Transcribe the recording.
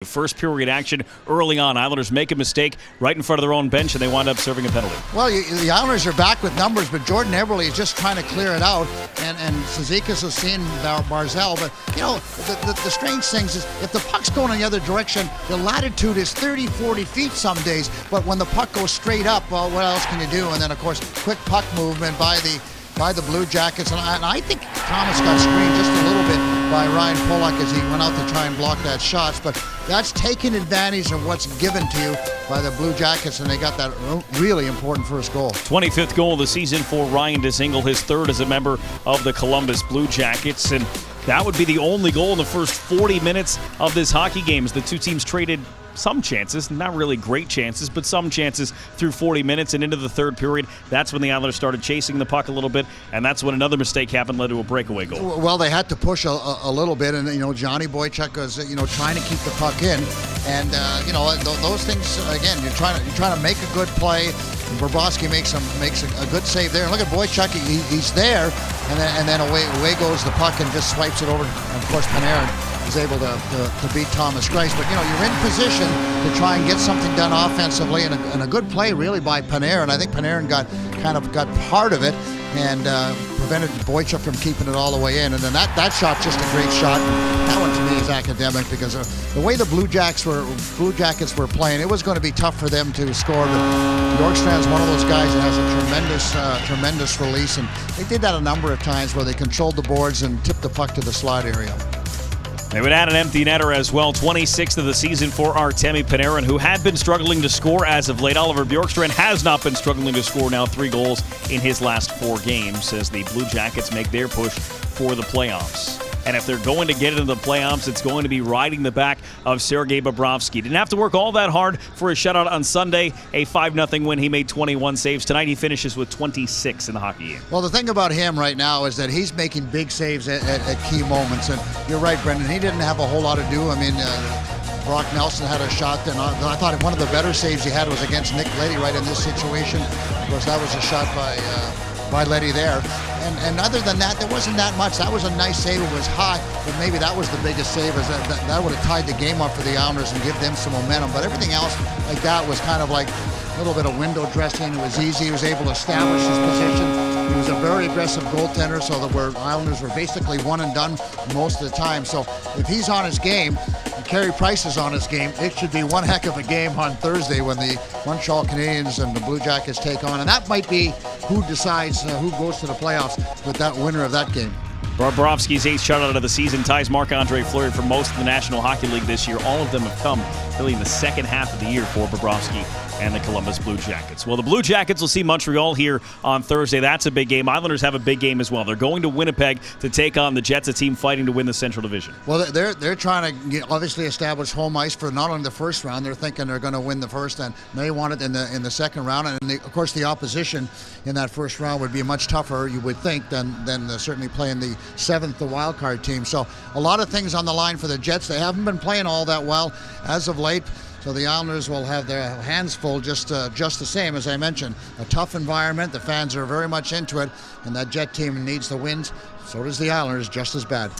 First period action early on. Islanders make a mistake right in front of their own bench, and they wind up serving a penalty. Well, the Islanders are back with numbers, but Jordan Eberle is just trying to clear it out, and Cizikas has seen Barzal. But, you know, the strange thing is if the puck's going in the other direction, the latitude is 30, 40 feet some days. But when the puck goes straight up, well, what else can you do? And then, of course, quick puck movement by the Blue Jackets. And I think Thomas got screened just a little bit by Ryan Pollock as he went out to try and block that shot. But that's taking advantage of what's given to you by the Blue Jackets, and they got that really important first goal. 25th goal of the season for Ryan Dzingel, his third as a member of the Columbus Blue Jackets. And that would be the only goal in the first 40 minutes of this hockey game. The two teams traded some chances, not really great chances, but some chances through 40 minutes and into the third period. That's when the Islanders started chasing the puck a little bit, and that's when another mistake happened, led to a breakaway goal. Well, they had to push a little bit, and Johnny Boychuk was trying to keep the puck in, and those things again. You're trying to make a good play. Bobrovsky makes a good save there. And look at Boychuk; he's there, and then away goes the puck and just swipes it over. And of course, Panarin is able to beat Thomas Greiss. But you're in position to try and get something done offensively, and a good play really by Panarin. I think Panarin got part of it and prevented Boychuk from keeping it all the way in. And then that shot, just a great shot. And that one to me is academic because the way the Blue Jackets were playing, it was going to be tough for them to score. But Bjorkstrand's one of those guys that has a tremendous release, and they did that a number of times where they controlled the boards and tipped the puck to the slot area. They would add an empty netter as well. 26th of the season for Artemi Panarin, who had been struggling to score as of late. Oliver Bjorkstrand has not been struggling to score now, 3 goals in his last 4 games as the Blue Jackets make their push for the playoffs. And if they're going to get into the playoffs, it's going to be riding the back of Sergei Bobrovsky. Didn't have to work all that hard for his shutout on Sunday. A 5-0 win. He made 21 saves. Tonight he finishes with 26 in the hockey game. Well, the thing about him right now is that he's making big saves at key moments. And you're right, Brendan. He didn't have a whole lot to do. I mean, Brock Nelson had a shot, and I thought one of the better saves he had was against Nick Leddy right in this situation. Of course, that was a shot by Leddy there. And other than that, there wasn't that much. That was a nice save. It was hot, but maybe that was the biggest save. That would have tied the game up for the Islanders and give them some momentum. But everything else like that was kind of like a little bit of window dressing. It was easy. He was able to establish his position. He was a very aggressive goaltender, so the Islanders were basically one and done most of the time. So if he's on his game, and Carey Price is on his game, it should be one heck of a game on Thursday when the Montreal Canadiens and the Blue Jackets take on. And that might be who decides who goes to the playoffs with that winner of that game. Bobrovsky's 8th shutout of the season ties Marc-Andre Fleury for most of the National Hockey League this year. All of them have come really in the second half of the year for Bobrovsky and the Columbus Blue Jackets. Well, the Blue Jackets will see Montreal here on Thursday. That's a big game. Islanders have a big game as well. They're going to Winnipeg to take on the Jets, a team fighting to win the Central Division. Well, they're trying to obviously establish home ice for not only the first round. They're thinking they're going to win the first, and they want it in the second round. And of course, the opposition in that first round would be much tougher, you would think, than certainly playing the 7th, the wild card team. So a lot of things on the line for the Jets. They haven't been playing all that well as of late. So the Islanders will have their hands full just the same, as I mentioned. A tough environment. The fans are very much into it, and that Jet team needs the wins. So does the Islanders, just as bad.